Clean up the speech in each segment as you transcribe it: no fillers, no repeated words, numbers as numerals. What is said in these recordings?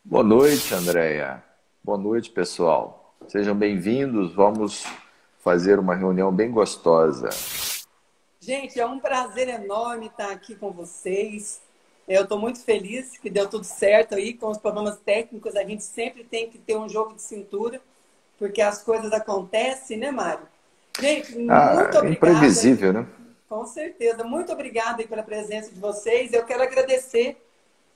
Boa noite, Andréia. Boa noite, pessoal. Sejam bem-vindos. Vamos fazer uma reunião bem gostosa. Gente, é um prazer enorme estar aqui com vocês. Eu estou muito feliz que deu tudo certo aí. Com os problemas técnicos, a gente sempre tem que ter um jogo de cintura, porque as coisas acontecem, né, Mário? Gente, muito obrigada. Imprevisível, né? Com certeza. Muito obrigada aí pela presença de vocês. Eu quero agradecer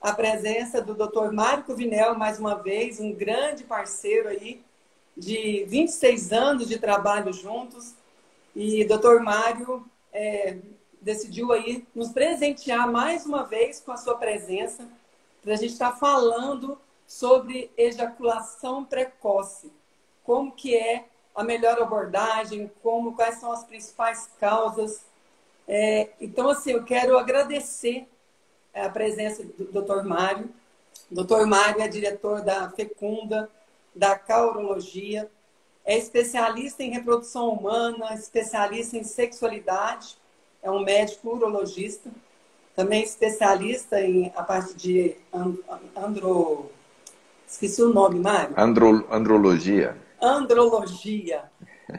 a presença do Dr. Mário Cuvinel, mais uma vez, um grande parceiro aí, de 26 anos de trabalho juntos. E Dr. Mário decidiu aí nos presentear mais uma vez com a sua presença, para a gente estar falando sobre ejaculação precoce. Como que é a melhor abordagem, quais são as principais causas. Então, assim, eu quero agradecer a presença do Dr. Mário. O Dr. Mário é diretor da Fecunda, da Caurologia, é especialista em reprodução humana, especialista em sexualidade, é um médico urologista, também especialista em a parte de esqueci o nome, Mário? Andrologia. Andrologia.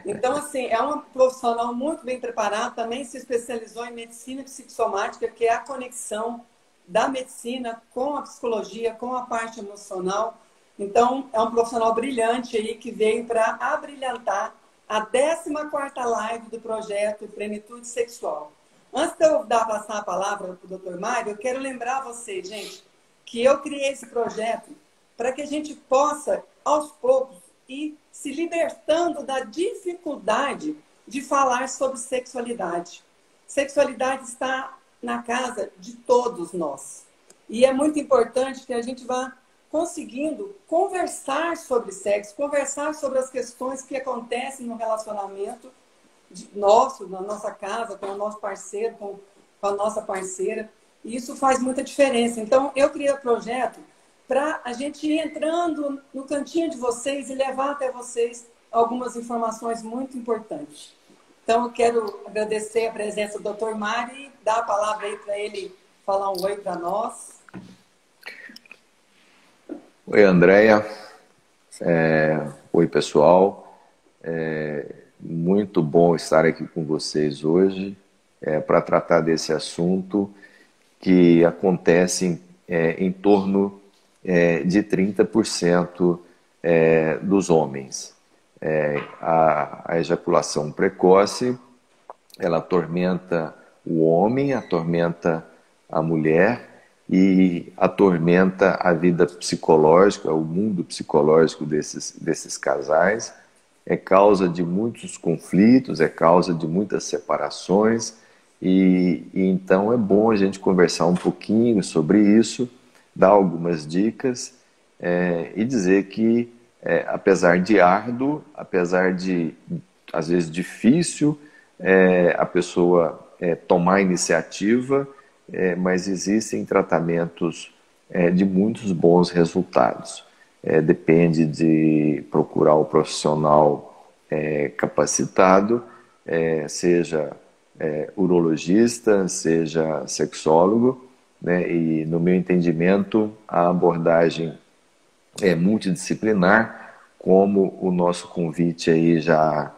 Então, assim, é um profissional muito bem preparado, também se especializou em medicina psicossomática, que é a conexão da medicina com a psicologia, com a parte emocional. Então, é um profissional brilhante aí que veio para abrilhantar a 14ª live do projeto Plenitude Sexual. Antes de eu passar a palavra para o Dr. Mário, eu quero lembrar vocês, gente, que eu criei esse projeto para que a gente possa, aos poucos, ir se libertando da dificuldade de falar sobre sexualidade. Sexualidade está na casa de todos nós. E é muito importante que a gente vá conseguindo conversar sobre sexo, conversar sobre as questões que acontecem no relacionamento nosso, na nossa casa, com o nosso parceiro, com a nossa parceira. E isso faz muita diferença. Então, eu criei o projeto para a gente ir entrando no cantinho de vocês e levar até vocês algumas informações muito importantes. Então, eu quero agradecer a presença do Dr. Mário e dar a palavra aí para ele falar um oi para nós. Oi, Andréia. Oi, pessoal. Muito bom estar aqui com vocês hoje para tratar desse assunto que acontece em torno de 30% dos homens. A ejaculação precoce, ela atormenta o homem, atormenta a mulher e atormenta a vida psicológica, o mundo psicológico desses casais. É causa de muitos conflitos, é causa de muitas separações e então é bom a gente conversar um pouquinho sobre isso, dar algumas dicas e dizer que apesar de árduo, apesar de às vezes difícil a pessoa tomar iniciativa, mas existem tratamentos de muitos bons resultados. Depende de procurar o profissional capacitado, seja urologista, seja sexólogo, né? E no meu entendimento a abordagem é multidisciplinar, como o nosso convite aí já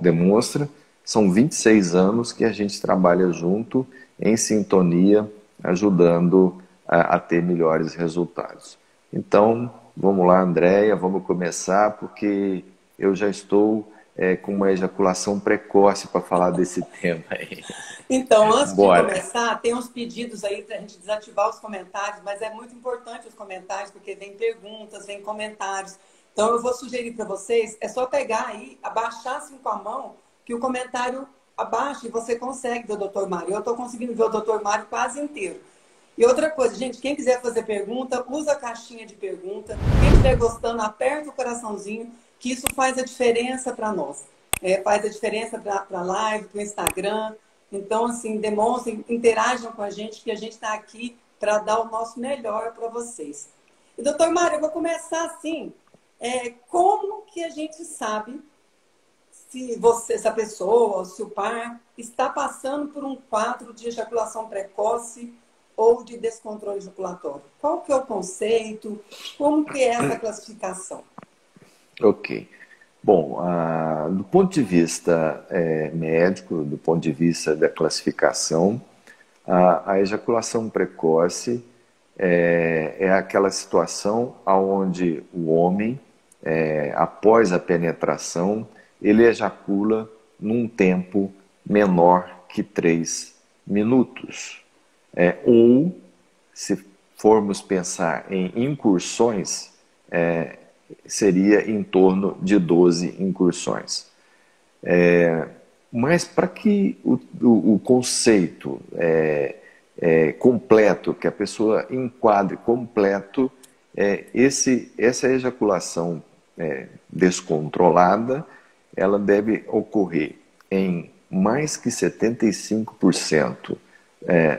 demonstra. São 26 anos que a gente trabalha junto, em sintonia, ajudando a ter melhores resultados. Então, vamos lá, Andréia, vamos começar, porque eu já estou com uma ejaculação precoce para falar desse tema aí. Então, antes de começar, tem uns pedidos aí para a gente desativar os comentários, mas é muito importante os comentários, porque vem perguntas, vem comentários. Então, eu vou sugerir para vocês, é só pegar aí, abaixar assim com a mão, que o comentário abaixa e você consegue ver o Dr. Mário. Eu estou conseguindo ver o Dr. Mário quase inteiro. E outra coisa, gente, quem quiser fazer pergunta, usa a caixinha de pergunta. Quem estiver gostando, aperta o coraçãozinho, que isso faz a diferença para nós. Faz a diferença para a live, para o Instagram. Então, assim, demonstrem, interajam com a gente, que a gente está aqui para dar o nosso melhor para vocês. E, Dr. Mário, eu vou começar assim. Como que a gente sabe se a pessoa, se o par, está passando por um quadro de ejaculação precoce ou de descontrole ejaculatório. Qual que é o conceito? Como que é essa classificação? Ok. Bom, do ponto de vista médico, do ponto de vista da classificação, a ejaculação precoce é aquela situação onde o homem, após a penetração, ele ejacula num tempo menor que 3 minutos. Ou, se formos pensar em incursões, seria em torno de 12 incursões. Mas para que o conceito completo, que a pessoa enquadre completo, essa ejaculação descontrolada, ela deve ocorrer em mais que 75%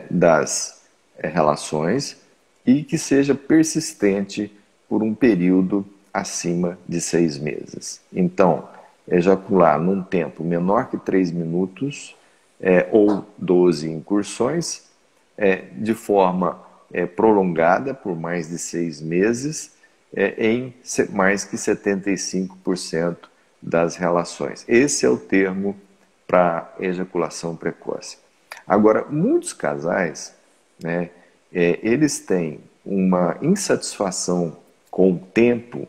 das relações e que seja persistente por um período acima de 6 meses. Então, ejacular num tempo menor que 3 minutos ou 12 incursões, de forma prolongada por mais de 6 meses, em mais que 75% das relações. Esse é o termo para ejaculação precoce. Agora, muitos casais, né, eles têm uma insatisfação com o tempo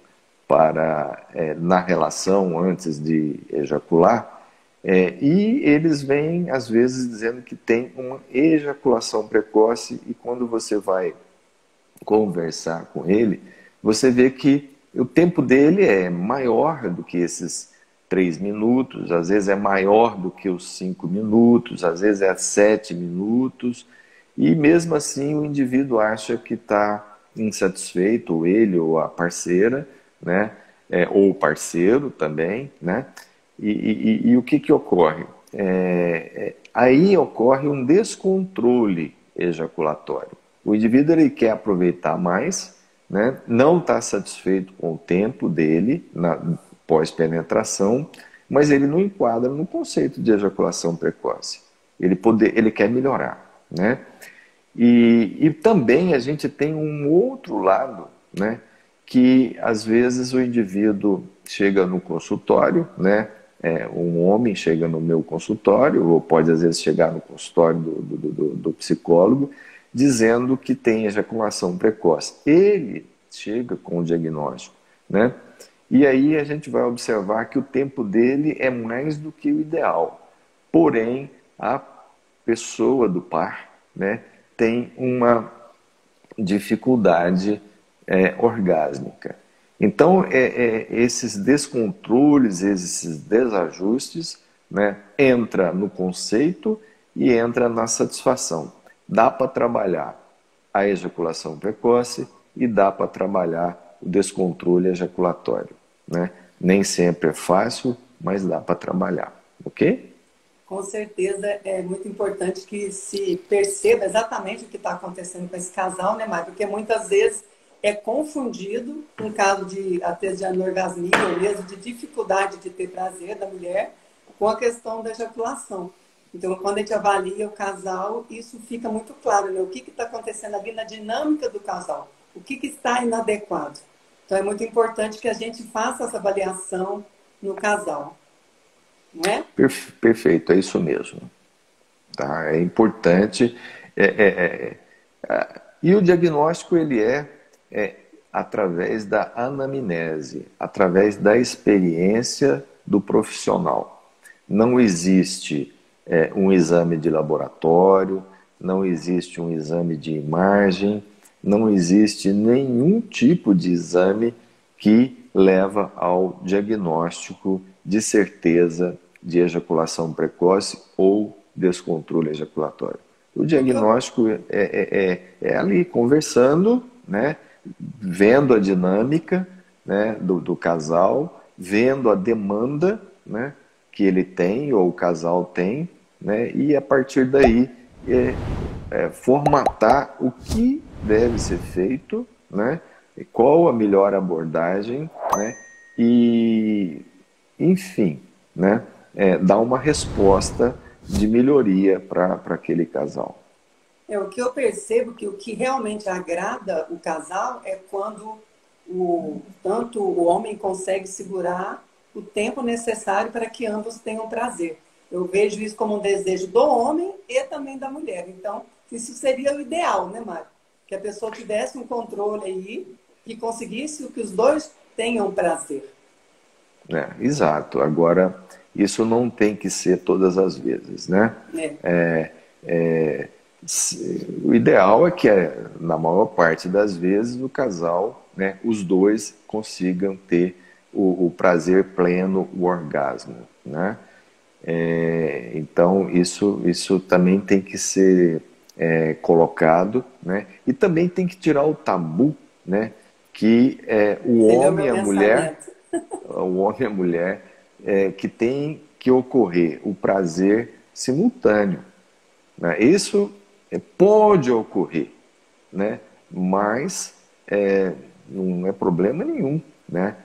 na relação antes de ejacular, e eles vêm, às vezes, dizendo que tem uma ejaculação precoce, e quando você vai conversar com ele, você vê que o tempo dele é maior do que esses 3 minutos, às vezes é maior do que os 5 minutos, às vezes é 7 minutos, e mesmo assim o indivíduo acha que está insatisfeito, ou ele ou a parceira, né? Ou o parceiro também, né? E o que ocorre? Aí ocorre um descontrole ejaculatório. O indivíduo ele quer aproveitar mais, né? Não está satisfeito com o tempo dele na pós-penetração, mas ele não enquadra no conceito de ejaculação precoce. Ele quer melhorar, né? E também a gente tem um outro lado, né? Que às vezes o indivíduo chega no consultório, né? Um homem chega no meu consultório, ou pode às vezes chegar no consultório do psicólogo, dizendo que tem ejaculação precoce. Ele chega com o diagnóstico, né? E aí a gente vai observar que o tempo dele é mais do que o ideal. Porém, a pessoa do par, né, tem uma dificuldade orgásmica. Então, esses descontroles, esses desajustes, né, entra no conceito e entra na satisfação. Dá para trabalhar a ejaculação precoce e dá para trabalhar o descontrole ejaculatório, né? Nem sempre é fácil, mas dá para trabalhar, ok? Com certeza é muito importante que se perceba exatamente o que está acontecendo com esse casal, né, Mário? Porque muitas vezes é confundido, em caso de até de anorgasmia ou mesmo de dificuldade de ter prazer da mulher, com a questão da ejaculação. Então, quando a gente avalia o casal, isso fica muito claro, né? O que está acontecendo ali na dinâmica do casal, o que está inadequado. Então, é muito importante que a gente faça essa avaliação no casal. Não é? Perfeito, é isso mesmo. Tá? É importante. E o diagnóstico ele é através da anamnese, através da experiência do profissional. Não existe um exame de laboratório, não existe um exame de imagem, não existe nenhum tipo de exame que leva ao diagnóstico de certeza de ejaculação precoce ou descontrole ejaculatório. O diagnóstico é ali conversando, né, vendo a dinâmica, né, do casal, vendo a demanda, né, que ele tem ou o casal tem, né, e a partir daí formatar o que deve ser feito, né, qual a melhor abordagem, né, e enfim, né, dá uma resposta de melhoria para aquele casal. O que eu percebo que o que realmente agrada o casal é quando tanto o homem consegue segurar o tempo necessário para que ambos tenham prazer. Eu vejo isso como um desejo do homem e também da mulher. Então, isso seria o ideal, né, Mário? Que a pessoa tivesse um controle aí e conseguisse que os dois tenham prazer. Exato. Agora, isso não tem que ser todas as vezes, né? É, é, o ideal é que, na maior parte das vezes, o casal, né, os dois consigam ter o prazer pleno, o orgasmo, né? Então, isso também tem que ser colocado, né? E também tem que tirar o tabu, né? Que o Esse é o homem meu e a mulher, pensamento. que tem que ocorrer o prazer simultâneo, né? Isso pode ocorrer, né? Mas não é problema nenhum, né?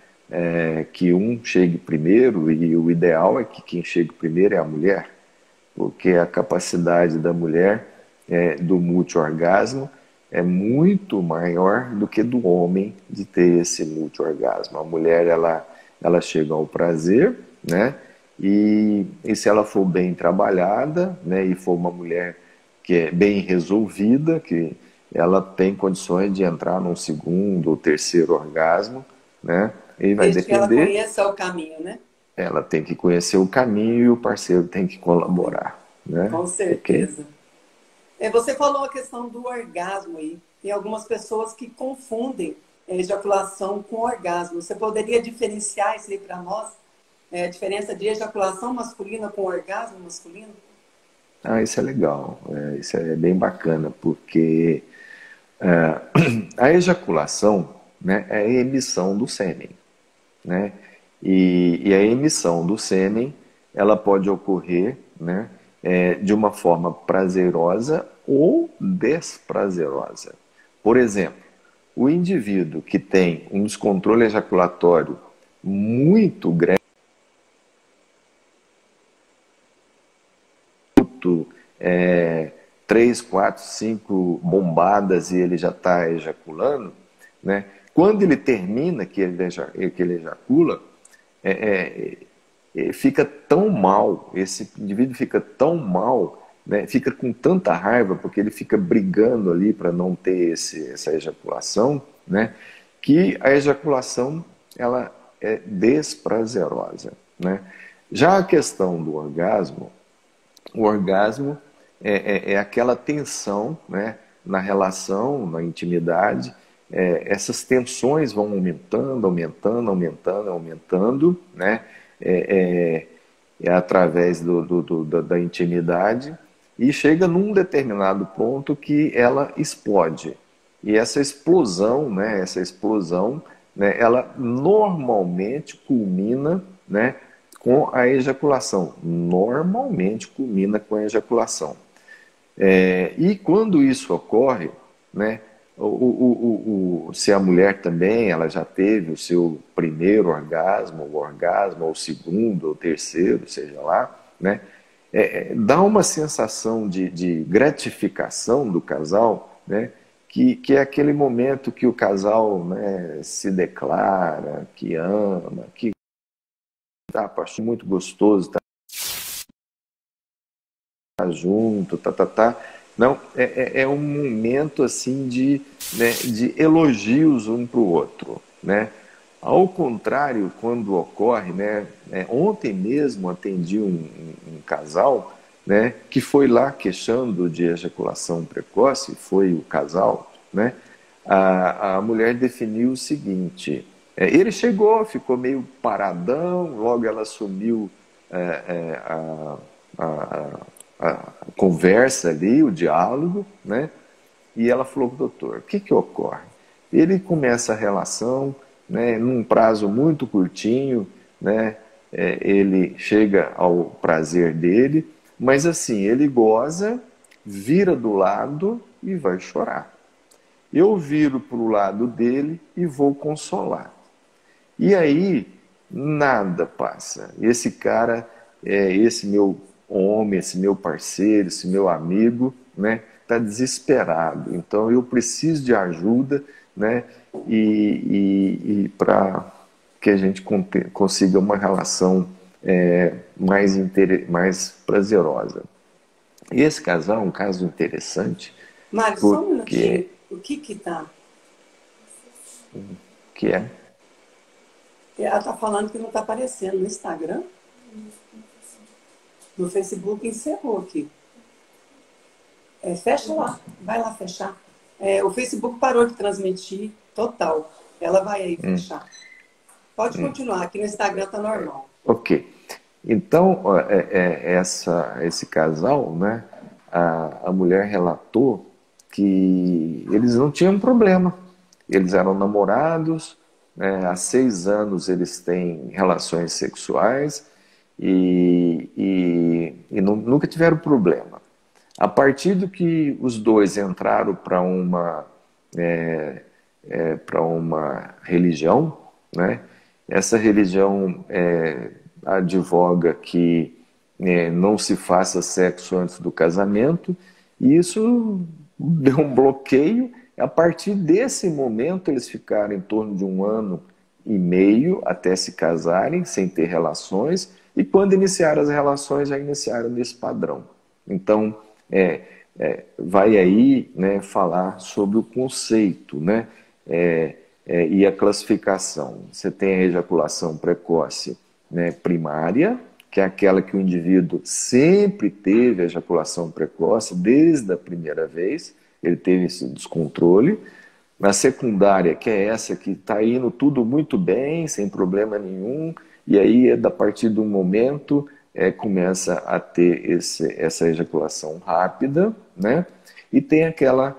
Que um chegue primeiro, e o ideal é que quem chegue primeiro é a mulher, porque a capacidade da mulher do multi-orgasmo é muito maior do que do homem de ter esse multi-orgasmo. A mulher, ela chega ao prazer, né? E se ela for bem trabalhada, né, e for uma mulher que é bem resolvida, que ela tem condições de entrar num segundo ou terceiro orgasmo, né? E vai Desde que ela depender, conheça o caminho, né? ela tem que conhecer o caminho e o parceiro tem que colaborar, né? Com Ok? certeza. Você falou a questão do orgasmo aí. Tem algumas pessoas que confundem ejaculação com orgasmo. Você poderia diferenciar isso aí para nós? A diferença de ejaculação masculina com orgasmo masculino? Isso é legal, isso é bem bacana, porque é, a ejaculação, né, é a emissão do sêmen, né? E a emissão do sêmen, ela pode ocorrer, né, de uma forma prazerosa ou desprazerosa. Por exemplo, o indivíduo que tem um descontrole ejaculatório muito grande, é, 3, 4, 5 bombadas e ele já está ejaculando, né? Quando ele termina que ele ejacula, fica tão mal, esse indivíduo fica tão mal, né? Fica com tanta raiva, porque ele fica brigando ali para não ter essa ejaculação, né? Que a ejaculação ela é desprazerosa, né? Já a questão do orgasmo, o orgasmo é aquela tensão, né, na relação, na intimidade. Essas tensões vão aumentando, aumentando, aumentando, aumentando, né? É, através da intimidade e chega num determinado ponto que ela explode. E essa explosão, né, ela normalmente culmina, né, com a ejaculação. Normalmente culmina com a ejaculação. E quando isso ocorre, né, se a mulher também ela já teve o seu primeiro orgasmo, ou o segundo, ou terceiro, seja lá, né, dá uma sensação de gratificação do casal, né, que é aquele momento que o casal, né, se declara, que ama, que tá muito gostoso, junto, tá. Não, é um momento assim né, de elogios um para o outro, né? Ao contrário, quando ocorre, né? Ontem mesmo atendi um casal, né? Que foi lá queixando de ejaculação precoce, foi o casal, né? A mulher definiu o seguinte: ele chegou, ficou meio paradão, logo ela assumiu a, a conversa ali, o diálogo, né? E ela falou para o doutor, o que ocorre? Ele começa a relação, né, num prazo muito curtinho, né? Ele chega ao prazer dele, mas assim, ele goza, vira do lado e vai chorar. Eu viro para o lado dele e vou consolar. E aí nada passa. Esse cara, esse meu homem, esse meu parceiro, esse meu amigo, né, está desesperado. Então eu preciso de ajuda, né, e para que a gente consiga uma relação mais prazerosa. E esse casal é um caso interessante, Mário, só um porque minutinho. O que que tá? que é Ela tá falando que não tá aparecendo no Instagram. No Facebook encerrou aqui. Fecha lá. Vai lá fechar. O Facebook parou de transmitir total. Ela vai aí fechar. Pode continuar. Aqui no Instagram tá normal. ok. Então, esse casal, né, a mulher relatou que eles não tinham problema. Eles eram namorados, né, há 6 anos eles têm relações sexuais e nunca tiveram problema. A partir do que os dois entraram para uma religião, né, essa religião advoga que não se faça sexo antes do casamento, e isso deu um bloqueio. A partir desse momento, eles ficaram em torno de 1 ano e meio até se casarem, sem ter relações, e quando iniciaram as relações, já iniciaram nesse padrão. Então, vai aí, né, falar sobre o conceito, né, e a classificação. Você tem a ejaculação precoce, né, primária, que é aquela que o indivíduo sempre teve a ejaculação precoce, desde a primeira vez, ele teve esse descontrole. Na secundária, que é essa que está indo tudo muito bem, sem problema nenhum, e aí, a partir do momento, começa a ter essa ejaculação rápida, né? E tem aquela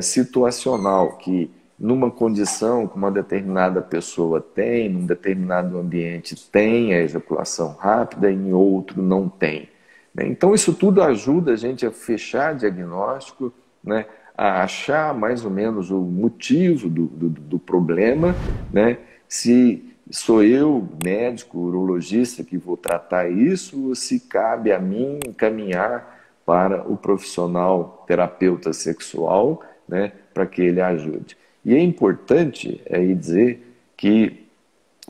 situacional, que numa condição que uma determinada pessoa tem, num determinado ambiente tem a ejaculação rápida, e em outro não tem. Né? Então, isso tudo ajuda a gente a fechar diagnóstico, né? A achar mais ou menos o motivo do problema, né? Se sou eu, médico, urologista, que vou tratar isso, ou se cabe a mim encaminhar para o profissional terapeuta sexual, né, para que ele ajude. E é importante dizer que,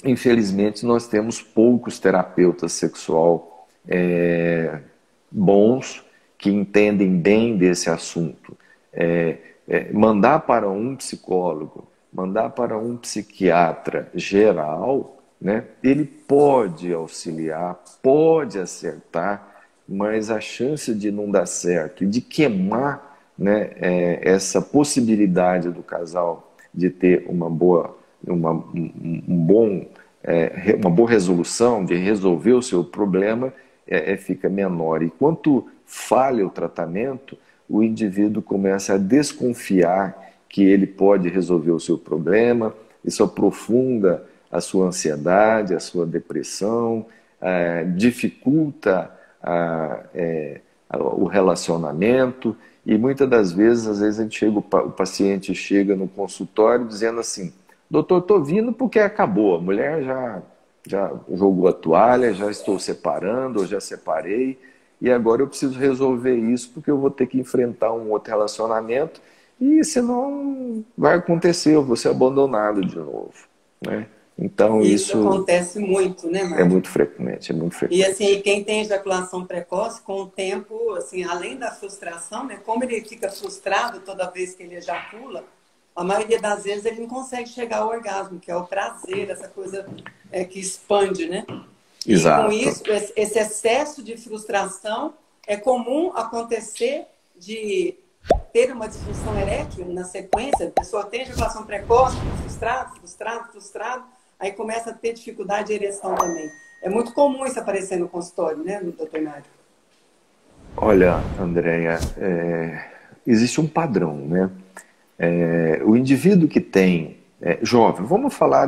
infelizmente, nós temos poucos terapeutas sexual bons, que entendem bem desse assunto. Mandar para um psicólogo, mandar para um psiquiatra geral, né, ele pode auxiliar, pode acertar, mas a chance de não dar certo e de queimar, né, essa possibilidade do casal de ter uma boa resolução, de resolver o seu problema, fica menor. E quanto falha o tratamento, o indivíduo começa a desconfiar que ele pode resolver o seu problema, isso aprofunda a sua ansiedade, a sua depressão, dificulta o relacionamento, e muitas das vezes, às vezes o paciente chega no consultório dizendo assim: doutor, estou vindo porque acabou, a mulher já jogou a toalha, já estou separando, ou já separei, e agora eu preciso resolver isso porque eu vou ter que enfrentar um outro relacionamento, e senão vai acontecer, eu vou ser abandonado de novo, né? Então Isso acontece muito, né, Mário? É muito frequente. E assim, quem tem ejaculação precoce, com o tempo, assim, além da frustração, né, como ele fica frustrado toda vez que ele ejacula, a maioria das vezes ele não consegue chegar ao orgasmo, que é o prazer, essa coisa que expande, né? Exato. E com isso, esse excesso de frustração é comum acontecer de ter uma disfunção erétil na sequência. A pessoa tem ejaculação precoce, frustrado, aí começa a ter dificuldade de ereção também. É muito comum isso aparecer no consultório, né, doutor Mário? Olha, Andréia, existe um padrão, né? O indivíduo que tem jovem, vamos falar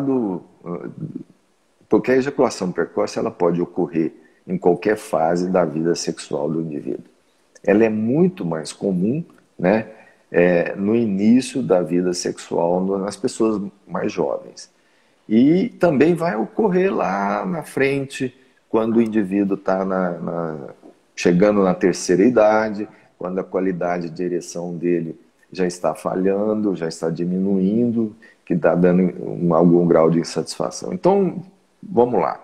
porque a ejaculação precoce ela pode ocorrer em qualquer fase da vida sexual do indivíduo. Ela é muito mais comum, né, no início da vida sexual nas pessoas mais jovens. E também vai ocorrer lá na frente, quando o indivíduo está chegando na terceira idade, quando a qualidade de ereção dele já está falhando, já está diminuindo, que está dando algum grau de insatisfação. Então, vamos lá.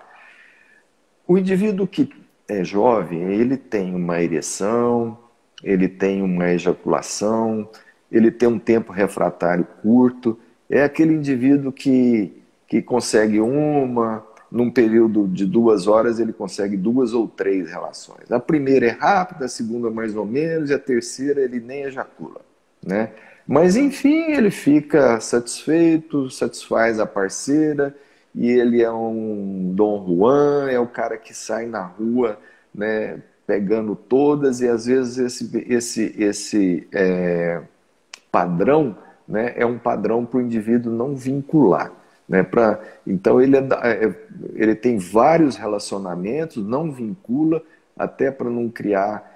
O indivíduo que é jovem, ele tem uma ereção, ele tem uma ejaculação, ele tem um tempo refratário curto, é aquele indivíduo que consegue num período de 2 horas, ele consegue 2 ou 3 relações. A primeira é rápida, a segunda mais ou menos, e a terceira ele nem ejacula, né? Mas, enfim, ele fica satisfeito, satisfaz a parceira, e ele é um Dom Juan, é o cara que sai na rua, né, pegando todas, e às vezes esse padrão, né, é um padrão para o indivíduo não vincular. Né, então ele tem vários relacionamentos, não vincula, até para não criar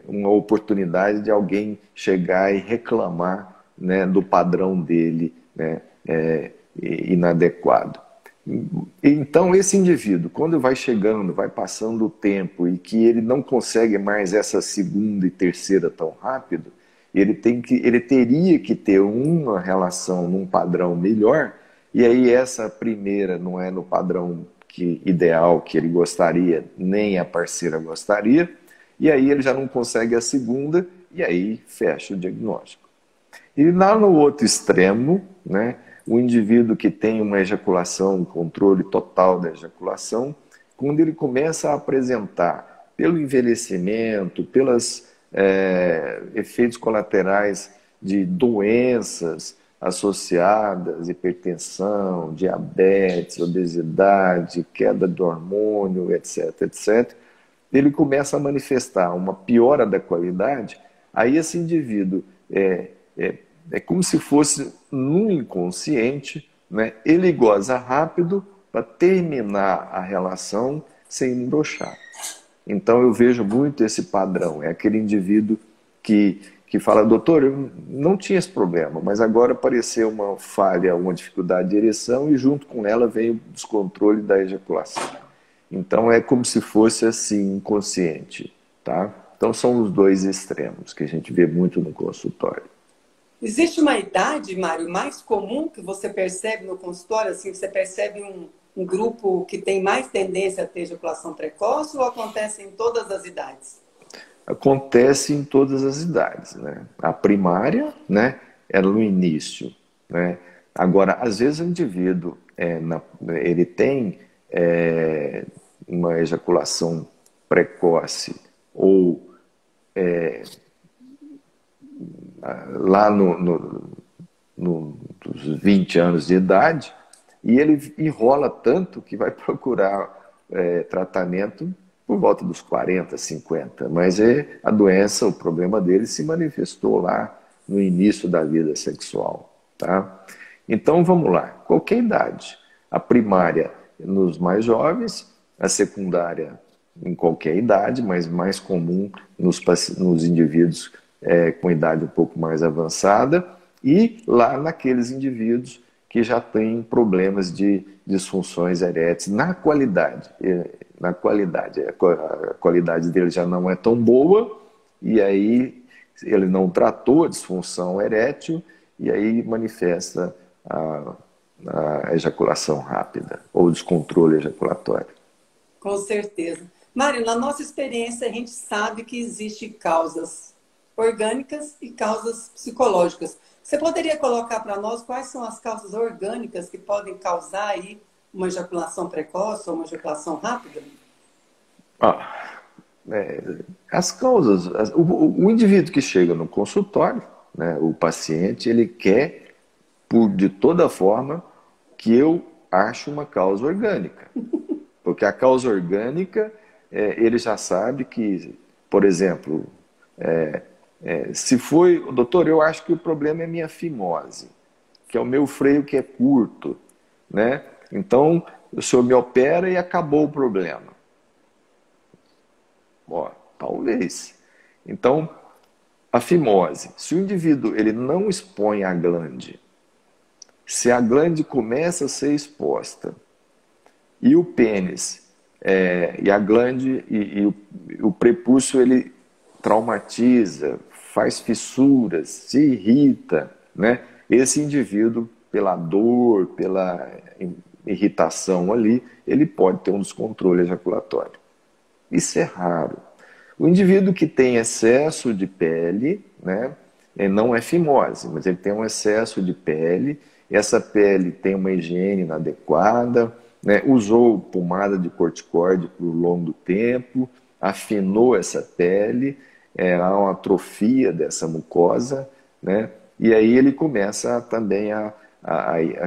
uma oportunidade de alguém chegar e reclamar, né, do padrão dele, né, inadequado. Então esse indivíduo, quando vai chegando, vai passando o tempo e que ele não consegue mais essa segunda e terceira tão rápido, ele teria que ter uma relação num padrão melhor, e aí essa primeira não é no padrão ideal que ele gostaria, nem a parceira gostaria, e aí ele já não consegue a segunda, e aí fecha o diagnóstico. E lá no outro extremo, né, o indivíduo que tem uma ejaculação, um controle total da ejaculação, quando ele começa a apresentar, pelo envelhecimento, pelos efeitos colaterais de doenças associadas, hipertensão, diabetes, obesidade, queda do hormônio, etc., etc., ele começa a manifestar uma piora da qualidade, aí esse indivíduo é como se fosse no inconsciente, né? Ele goza rápido para terminar a relação sem embroxar. Então eu vejo muito esse padrão, é aquele indivíduo que fala, doutor, eu não tinha esse problema, mas agora apareceu uma falha, uma dificuldade de ereção e junto com ela vem o descontrole da ejaculação. Então é como se fosse assim, inconsciente, tá? Então são os dois extremos que a gente vê muito no consultório. Existe uma idade, Mário, mais comum que você percebe no consultório? Assim, você percebe um grupo que tem mais tendência a ter ejaculação precoce ou acontece em todas as idades? Acontece em todas as idades, né? A primária, né, é no início, né? Agora, às vezes o indivíduo ele tem uma ejaculação precoce ou lá nos 20 anos de idade, e ele enrola tanto que vai procurar tratamento por volta dos 40, 50. Mas a doença, o problema dele se manifestou lá no início da vida sexual. Tá? Então vamos lá, qualquer idade. A primária nos mais jovens, a secundária em qualquer idade, mas mais comum nos indivíduos com idade um pouco mais avançada, e lá naqueles indivíduos que já têm problemas de disfunções eréteis na qualidade. A qualidade dele já não é tão boa, e aí ele não tratou a disfunção erétil, e aí manifesta a ejaculação rápida, ou descontrole ejaculatório. Com certeza. Mário, na nossa experiência, a gente sabe que existem causas orgânicas e causas psicológicas. Você poderia colocar para nós quais são as causas orgânicas que podem causar aí uma ejaculação precoce ou uma ejaculação rápida? As causas, o indivíduo que chega no consultório, né, o paciente, ele quer, de toda forma, que eu ache uma causa orgânica. Porque a causa orgânica, ele já sabe que, por exemplo, se foi, doutor, eu acho que o problema é minha fimose, que é o meu freio que é curto, né? Então, o senhor me opera e acabou o problema. Talvez. Então, a fimose, se o indivíduo ele não expõe a glande Se a glande começa a ser exposta e o pênis, e a glande e o prepúcio, ele traumatiza, faz fissuras, se irrita, né? Esse indivíduo, pela dor, pela irritação ali, ele pode ter um descontrole ejaculatório. Isso é raro. O indivíduo que tem excesso de pele, né, não é fimose, mas ele tem um excesso de pele, essa pele tem uma higiene inadequada, né, usou pomada de corticoide por longo tempo, afinou essa pele, há uma atrofia dessa mucosa, né, e aí ele começa também a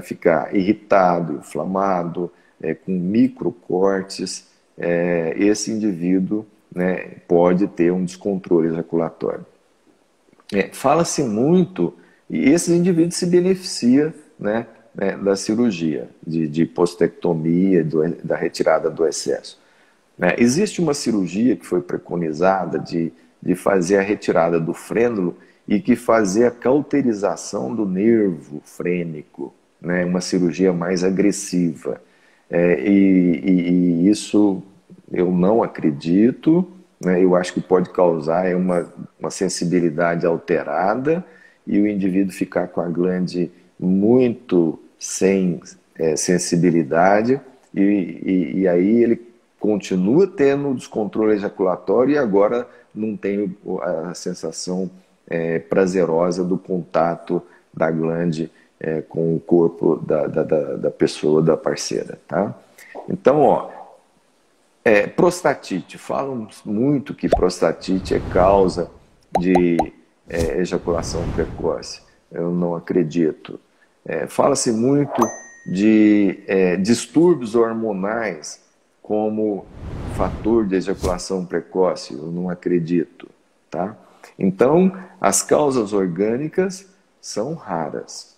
ficar irritado, inflamado, com microcortes. Esse indivíduo, né, pode ter um descontrole ejaculatório. Fala-se muito, e esses indivíduos se beneficiam, né, da cirurgia, de postectomia, da retirada do excesso. Existe uma cirurgia que foi preconizada de fazer a retirada do frênulo e que fazer a cauterização do nervo frênico, né, uma cirurgia mais agressiva. E isso eu não acredito, né? Eu acho que pode causar uma sensibilidade alterada e o indivíduo ficar com a glande muito sem sensibilidade e aí ele continua tendo descontrole ejaculatório e agora não tem a sensação prazerosa do contato da glande com o corpo da pessoa, da parceira, tá? Então, ó, prostatite. Falam muito que prostatite é causa de ejaculação precoce. Eu não acredito. Fala-se muito de distúrbios hormonais como fator de ejaculação precoce. Eu não acredito, tá? Então, as causas orgânicas são raras.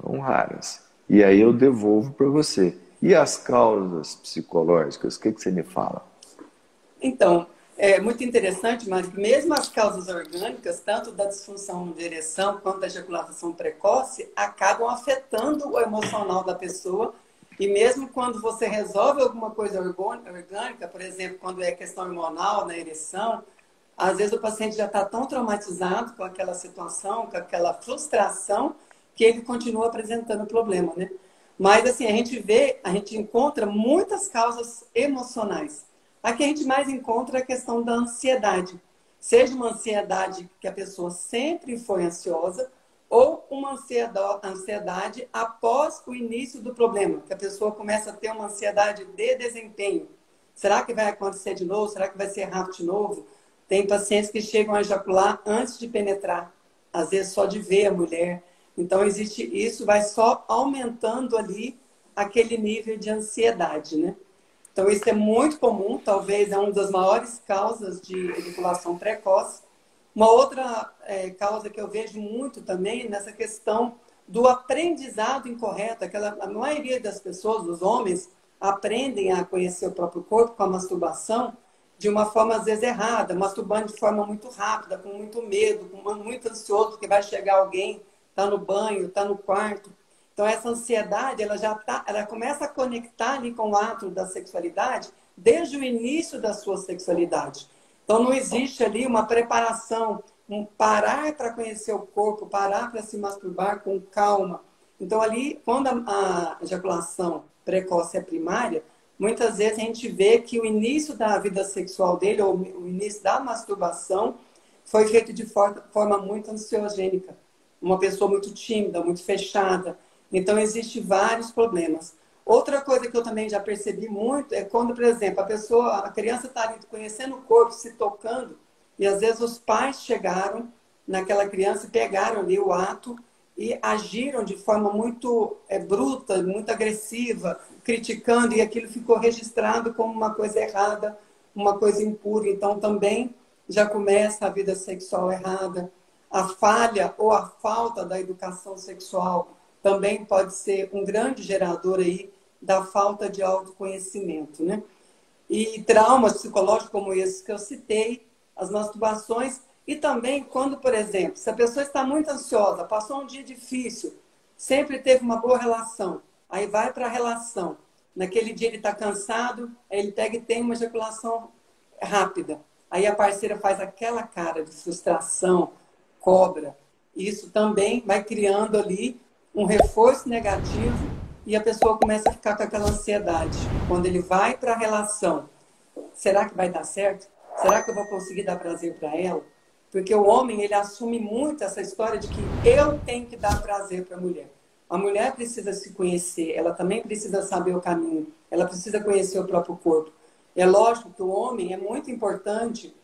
São raras. E aí eu devolvo para você. E as causas psicológicas, o que você me fala? Então, é muito interessante, mas mesmo as causas orgânicas, tanto da disfunção de ereção quanto da ejaculação precoce, acabam afetando o emocional da pessoa. E mesmo quando você resolve alguma coisa orgânica, por exemplo, quando é questão hormonal na ereção, às vezes o paciente já está tão traumatizado com aquela situação, com aquela frustração, que ele continua apresentando o problema, né? Mas assim, a gente encontra muitas causas emocionais. A que a gente mais encontra é a questão da ansiedade. Seja uma ansiedade que a pessoa sempre foi ansiosa, ou uma ansiedade após o início do problema, que a pessoa começa a ter uma ansiedade de desempenho. Será que vai acontecer de novo? Será que vai ser rápido de novo? Tem pacientes que chegam a ejacular antes de penetrar, às vezes só de ver a mulher. Então, existe isso, vai só aumentando ali aquele nível de ansiedade, né? Então, isso é muito comum, talvez é uma das maiores causas de ejaculação precoce. Uma outra causa que eu vejo muito também nessa questão do aprendizado incorreto. A maioria das pessoas, dos homens, aprendem a conhecer o próprio corpo com a masturbação de uma forma, às vezes, errada, masturbando de forma muito rápida, com muito medo, muito ansioso que vai chegar alguém, está no banho, está no quarto. Então, essa ansiedade, ela começa a conectar ali com o ato da sexualidade desde o início da sua sexualidade. Então, não existe ali uma preparação, um parar para conhecer o corpo, parar para se masturbar com calma. Então, ali, quando a ejaculação precoce é primária, muitas vezes a gente vê que o início da vida sexual dele, ou o início da masturbação, foi feito de forma muito ansiogênica. Uma pessoa muito tímida, muito fechada. Então, existem vários problemas. Outra coisa que eu também já percebi muito é quando, por exemplo, a criança está ali conhecendo o corpo, se tocando, e às vezes os pais chegaram naquela criança e pegaram ali o ato e agiram de forma muito bruta, muito agressiva, criticando, e aquilo ficou registrado como uma coisa errada, uma coisa impura. Então, também já começa a vida sexual errada. A falha ou a falta da educação sexual também pode ser um grande gerador aí da falta de autoconhecimento, né? E traumas psicológicos como esses que eu citei, as masturbações, e também quando, por exemplo, se a pessoa está muito ansiosa, passou um dia difícil, sempre teve uma boa relação. Aí vai para a relação. Naquele dia ele está cansado, aí ele pega e tem uma ejaculação rápida. Aí a parceira faz aquela cara de frustração, cobra. Isso também vai criando ali um reforço negativo e a pessoa começa a ficar com aquela ansiedade. Quando ele vai para a relação, será que vai dar certo? Será que eu vou conseguir dar prazer para ela? Porque o homem, ele assume muito essa história de que eu tenho que dar prazer para a mulher. A mulher precisa se conhecer, ela também precisa saber o caminho, ela precisa conhecer o próprio corpo. É lógico que o homem é muito importante,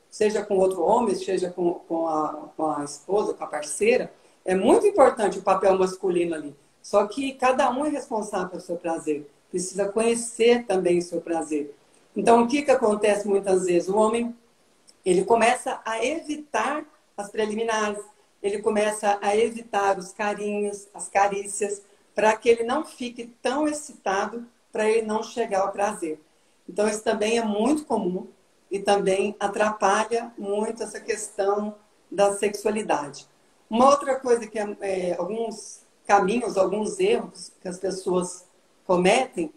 seja com outro homem, seja com a esposa, com a parceira, é muito importante o papel masculino ali. Só que cada um é responsável pelo seu prazer, precisa conhecer também o seu prazer. Então, o que acontece muitas vezes? O homem, ele começa a evitar as preliminares, ele começa a evitar os carinhos, as carícias, para que ele não fique tão excitado, para ele não chegar ao prazer. Então, isso também é muito comum e também atrapalha muito essa questão da sexualidade. Uma outra coisa que alguns caminhos, alguns erros que as pessoas cometem,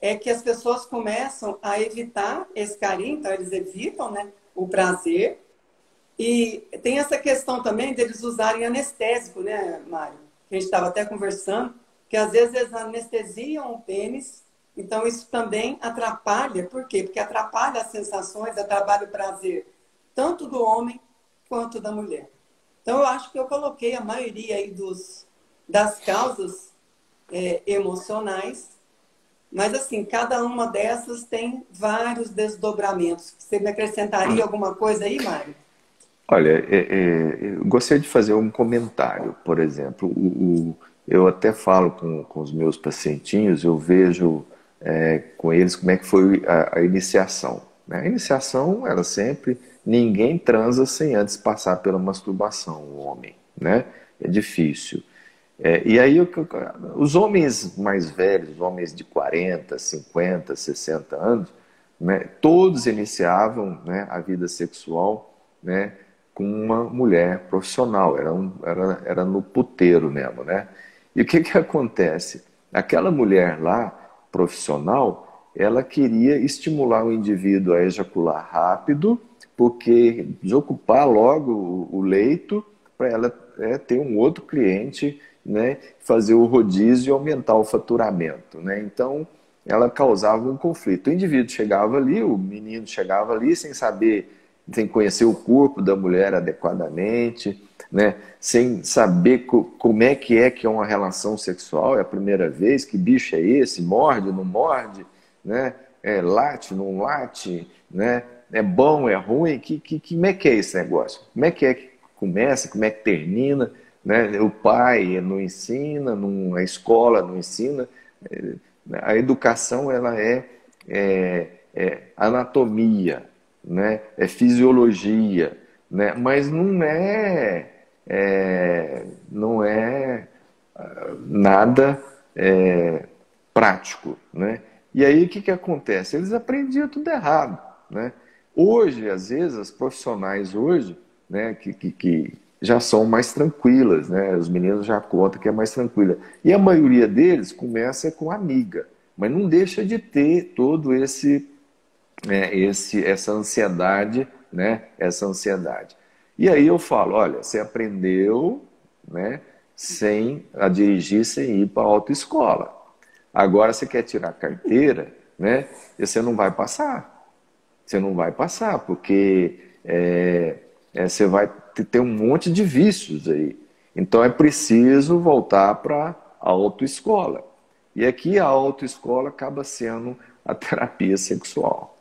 é que as pessoas começam a evitar esse carinho, então eles evitam, né, o prazer. E tem essa questão também deles usarem anestésico, né, Mário? Que a gente estava até conversando, que às vezes eles anestesiam o pênis, então isso também atrapalha. Por quê? Porque atrapalha as sensações, atrapalha o prazer, tanto do homem quanto da mulher. Então eu acho que eu coloquei a maioria aí das causas emocionais, mas, assim, cada uma dessas tem vários desdobramentos. Você me acrescentaria alguma coisa aí, Mário? Olha, eu gostaria de fazer um comentário, por exemplo. Eu até falo com os meus pacientinhos, eu vejo com eles como é que foi a iniciação. Né? A iniciação, ela sempre, ninguém transa sem antes passar pela masturbação, o homem, né? É difícil. E aí, os homens mais velhos, os homens de 40, 50, 60 anos, né, todos iniciavam, né, a vida sexual, né, com uma mulher profissional, era no puteiro mesmo, né? E o que acontece? Aquela mulher lá, profissional, ela queria estimular o indivíduo a ejacular rápido, porque desocupar logo o leito para ela ter um outro cliente, né, fazer o rodízio e aumentar o faturamento, né? Então, ela causava um conflito. O indivíduo chegava ali, o menino chegava ali sem saber, sem conhecer o corpo da mulher adequadamente, né? Sem saber como é que é uma relação sexual, é a primeira vez, que bicho é esse, morde, não morde, né? Late, não late, né? É bom, é ruim, como é que é esse negócio? Como é que começa, como é que termina? Né? O pai não ensina, a escola não ensina. A educação ela é anatomia, né? É fisiologia, né? Mas não é nada prático, né? E aí o que acontece? Eles aprendiam tudo errado, né? Hoje, às vezes, as profissionais hoje, né, que já são mais tranquilas, né? Os meninos já contam que é mais tranquila. E a maioria deles começa com amiga, mas não deixa de ter todo essa ansiedade, né? Essa ansiedade. E aí eu falo, olha, você aprendeu, né, sem a dirigir, sem ir para a autoescola. Agora você quer tirar a carteira, né? E você não vai passar. Você não vai passar, porque você vai ter um monte de vícios aí. Então é preciso voltar para a autoescola. E aqui a autoescola acaba sendo a terapia sexual.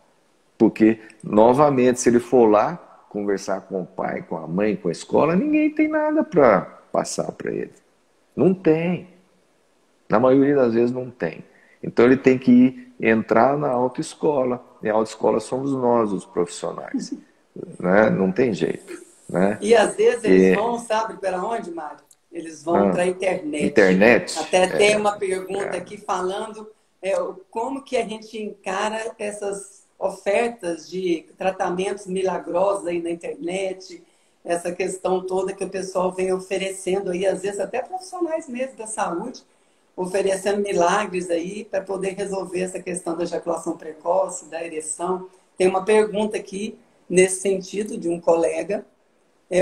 Porque, novamente, se ele for lá conversar com o pai, com a mãe, com a escola, ninguém tem nada para passar para ele. Não tem. Na maioria das vezes não tem. Então ele tem que entrar na autoescola. E a autoescola somos nós, os profissionais. Né? Não tem jeito. Né? E às vezes eles vão, sabe para onde, Mário? Eles vão para a internet. Internet? Até tem uma pergunta aqui falando como que a gente encara essas ofertas de tratamentos milagrosos aí na internet. essa questão toda que o pessoal vem oferecendo aí, às vezes até profissionais mesmo da saúde, oferecendo milagres aí para poder resolver essa questão da ejaculação precoce, da ereção. Tem uma pergunta aqui nesse sentido de um colega.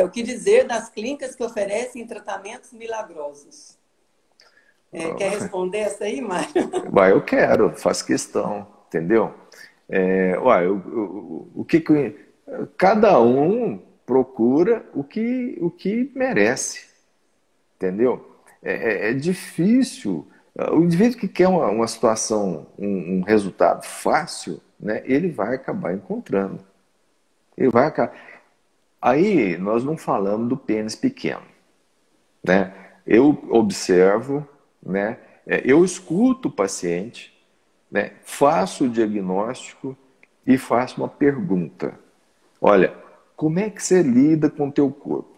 O que dizer das clínicas que oferecem tratamentos milagrosos? Quer responder essa aí, Mário? Eu quero, faço questão, entendeu? Cada um procura o que merece, entendeu? É difícil. O indivíduo que quer uma situação, um resultado fácil, né, ele vai acabar encontrando. Ele vai acabar. Aí nós não falamos do pênis pequeno, né? Eu observo, né? Eu escuto o paciente, né? Faço o diagnóstico e faço uma pergunta. Olha, como é que você lida com o teu corpo?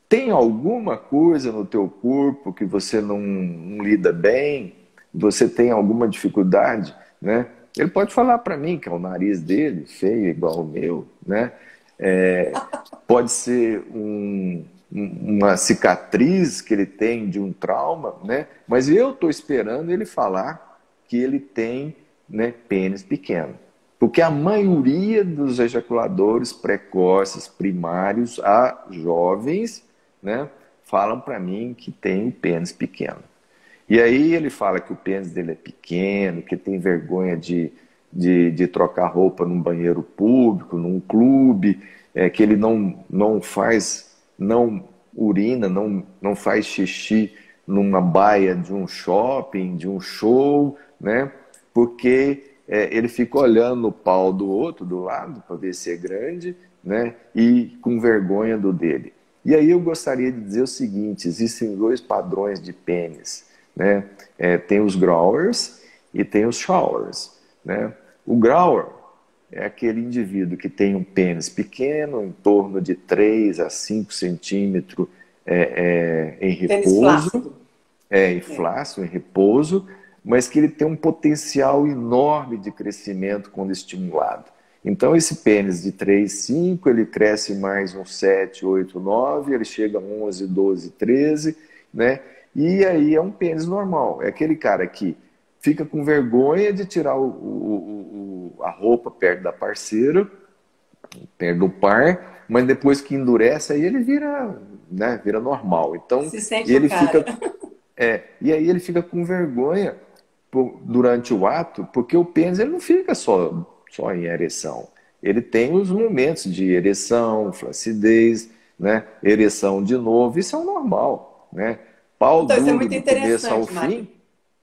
Tem alguma coisa no teu corpo que você não lida bem? Você tem alguma dificuldade, né? Ele pode falar para mim que é o nariz dele, feio igual o meu, né? Pode ser uma cicatriz que ele tem de um trauma, né? Mas eu estou esperando ele falar que ele tem, né, pênis pequeno. Porque a maioria dos ejaculadores precoces primários a jovens, né, falam para mim que tem o pênis pequeno. E aí ele fala que o pênis dele é pequeno, que tem vergonha de trocar roupa num banheiro público, num clube, que ele não urina, não faz xixi numa baia de um shopping, de um show, né? Porque ele fica olhando o pau do outro, do lado, para ver se é grande, né? E com vergonha do dele. E aí eu gostaria de dizer o seguinte, existem dois padrões de pênis, né? Tem os growers e tem os showers, né? O grower é aquele indivíduo que tem um pênis pequeno, em torno de 3 a 5 centímetros em repouso, em flácido, em repouso, mas que ele tem um potencial enorme de crescimento quando estimulado. Então esse pênis de 3, 5, ele cresce mais uns 7, 8, 9, ele chega a 11, 12, 13, né? E aí é um pênis normal, é aquele cara que fica com vergonha de tirar a roupa perto da parceira, perto do par, mas depois que endurece, aí ele vira, né, vira normal. Então, se sente ele o cara. E aí ele fica com vergonha durante o ato, porque o pênis ele não fica só em ereção. Ele tem os momentos de ereção, flacidez, né, ereção de novo, isso é o normal, né? Pau Então, isso é duro muito do começo ao interessante, Mário. fim.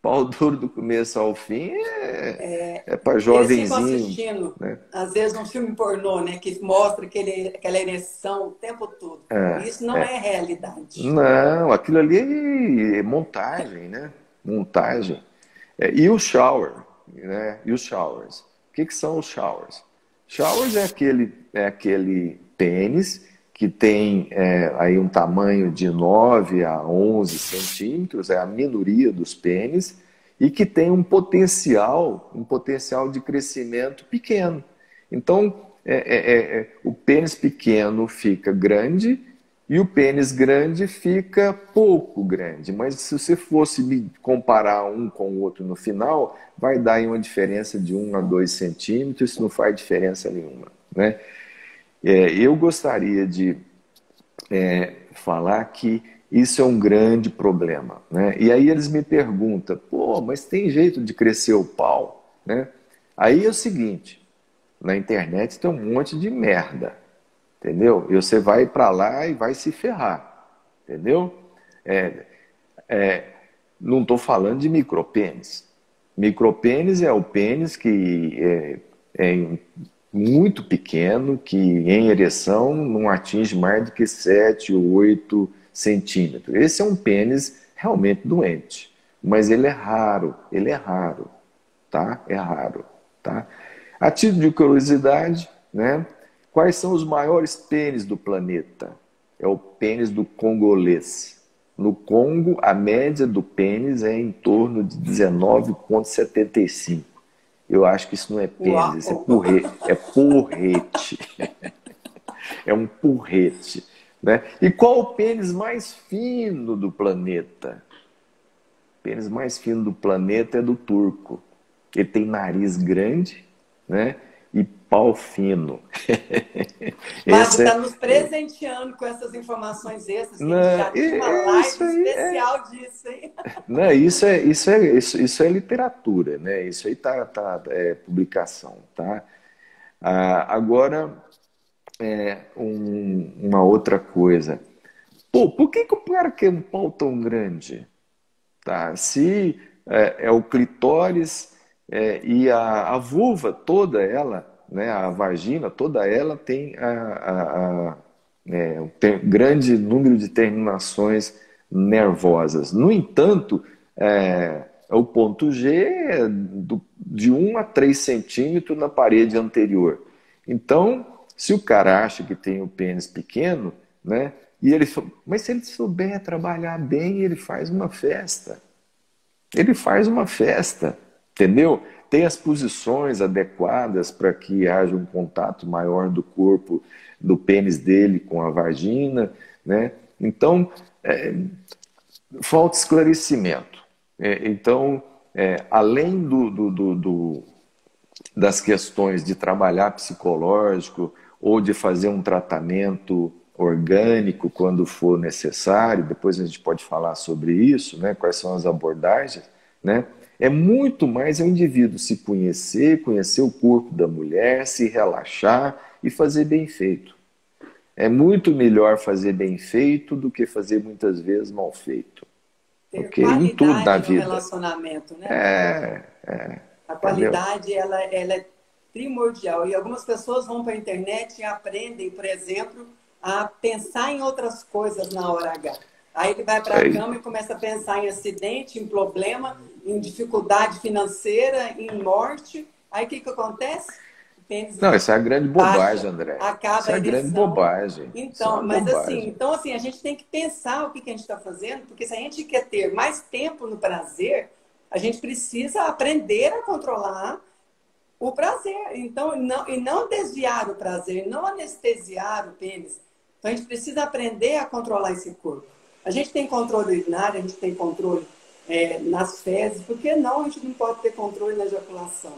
Pau duro do começo ao fim é para Eles ficam jovenzinho, assistindo, né? às vezes, um filme pornô, né? Que mostra aquela ereção o tempo todo. Isso não é realidade. Não, aquilo ali é montagem, né? Montagem. E o shower, né? E os showers. O que são os showers? Showers é aquele pênis que tem aí um tamanho de 9 a 11 centímetros, é a minoria dos pênis, e que tem um potencial de crescimento pequeno. Então, o pênis pequeno fica grande e o pênis grande fica pouco grande. Mas se você fosse comparar um com o outro no final, vai dar aí uma diferença de 1 a 2 centímetros, isso não faz diferença nenhuma, né? Eu gostaria de falar que isso é um grande problema, né? E aí eles me perguntam, pô, mas tem jeito de crescer o pau, né? Aí é o seguinte, na internet tem um monte de merda, entendeu? E você vai para lá e vai se ferrar, entendeu? Não estou falando de micropênis. Micropênis é o pênis que é muito pequeno, que em ereção não atinge mais do que 7 ou 8 centímetros. Esse é um pênis realmente doente, mas ele é raro, tá? É raro, tá? A título de curiosidade, né? Quais são os maiores pênis do planeta? É o pênis do congolês. No Congo, a média do pênis é em torno de 19,75. Eu acho que isso não é pênis, isso é porrete. É um porrete, né? E qual o pênis mais fino do planeta? O pênis mais fino do planeta é do turco. Ele tem nariz grande, né? E pau fino. Mas Esse está é, nos presenteando com essas informações extras, que a gente não, já tinha uma isso live aí especial disso, hein? não, isso é literatura, né? Isso aí é publicação, tá? Agora, uma outra coisa. Pô, por que o cara quer um pau tão grande? Tá? Se é o clitóris e a vulva toda ela, né, a vagina toda ela tem tem um grande número de terminações nervosas. No entanto, o ponto G é de 1 a 3 centímetros na parede anterior. Então, se o cara acha que tem o pênis pequeno, né, mas se ele souber trabalhar bem, ele faz uma festa. Ele faz uma festa, entendeu? Tem as posições adequadas para que haja um contato maior do corpo, do pênis dele com a vagina, né? Então, falta esclarecimento. Então, além das questões de trabalhar psicológico ou de fazer um tratamento orgânico quando for necessário, depois a gente pode falar sobre isso, né? Quais são as abordagens, né? É muito mais o indivíduo se conhecer, conhecer o corpo da mulher, se relaxar e fazer bem feito. É muito melhor fazer bem feito do que fazer muitas vezes mal feito. Ter Ok? Em tudo na qualidade no vida. relacionamento, né, doutor? A Entendeu? qualidade, ela é primordial. E algumas pessoas vão para a internet e aprendem, por exemplo, a pensar em outras coisas na hora H. Aí ele vai para a Aí. cama e começa a pensar em acidente, em problema, em dificuldade financeira, em morte. Aí o que acontece? O pênis Não, isso é a grande baixa, bobagem, André. Isso acaba é a a grande ereção. bobagem. Isso é Então, uma mas assim, bobagem. então assim, a gente tem que pensar o que a gente está fazendo, porque se a gente quer ter mais tempo no prazer, a gente precisa aprender a controlar o prazer. Então, não desviar o prazer, não anestesiar o pênis. Então, a gente precisa aprender a controlar esse corpo. A gente tem controle urinário, a gente tem controle nas fezes, por que não a gente não pode ter controle na ejaculação?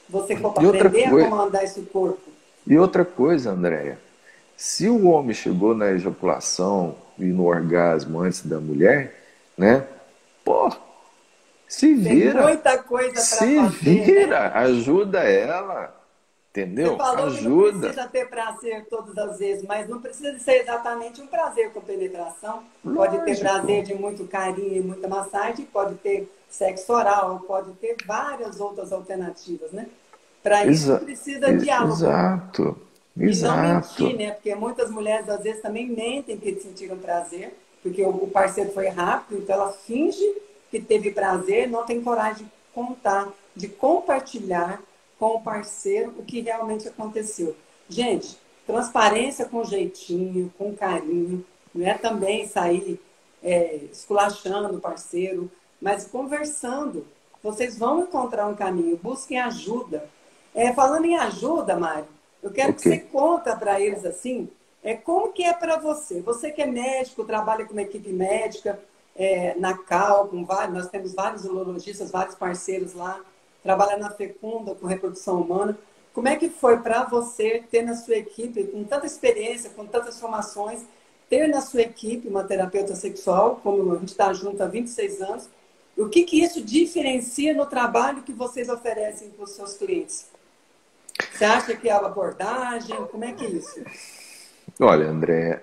Você for para E outra, aprender a coi comandar esse corpo. e outra coisa, Andréia, se o homem chegou na ejaculação e no orgasmo antes da mulher, né? Pô, se Tem vira, muita coisa para se fazer, né? vira, ajuda ela, Você entendeu? falou que não Ajuda. precisa ter prazer todas as vezes, mas não precisa ser exatamente um prazer com penetração. Pode ter prazer Lógico. de muito carinho e muita massagem, pode ter sexo oral, pode ter várias outras alternativas, né? Para isso Exa precisa diálogo. exato, E não mentir, exato. né? Porque muitas mulheres às vezes também mentem que sentiram prazer, porque o parceiro foi rápido, então ela finge que teve prazer, não tem coragem de contar, de compartilhar com o parceiro o que realmente aconteceu. Gente, transparência com jeitinho, com carinho, não é também sair esculachando o parceiro, mas conversando. Vocês vão encontrar um caminho, busquem ajuda. Falando em ajuda, Mário, eu quero que Ok. você conta para eles assim, como que é para você? Você que é médico, trabalha com uma equipe médica, na Cal, nós temos vários urologistas, vários parceiros lá, trabalha na Fecunda com reprodução humana. Como é que foi para você ter na sua equipe, com tanta experiência, com tantas formações, ter na sua equipe uma terapeuta sexual, como a gente está junto há 26 anos, e o que isso diferencia no trabalho que vocês oferecem para os seus clientes? Você acha que é a abordagem? Como é que é isso? Olha, André,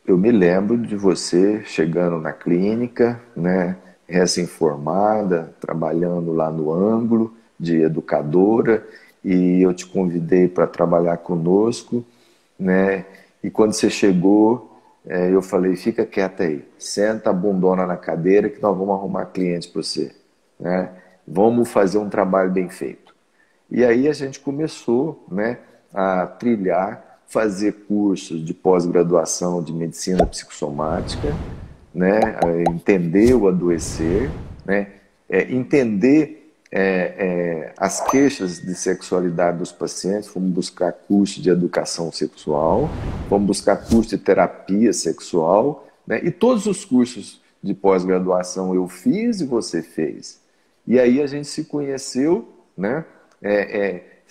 eu me lembro de você chegando na clínica, né, recém-formada, trabalhando lá no ângulo de educadora, e eu te convidei para trabalhar conosco, né? E quando você chegou, eu falei, fica quieta aí, senta a bundona na cadeira que nós vamos arrumar clientes para você, né? Vamos fazer um trabalho bem feito. E aí a gente começou, né, a trilhar, fazer cursos de pós-graduação de medicina psicossomática, né, a entender o adoecer, né, entender as queixas de sexualidade dos pacientes, fomos buscar curso de educação sexual, fomos buscar curso de terapia sexual, né? E todos os cursos de pós-graduação eu fiz e você fez. E aí a gente se conheceu, né?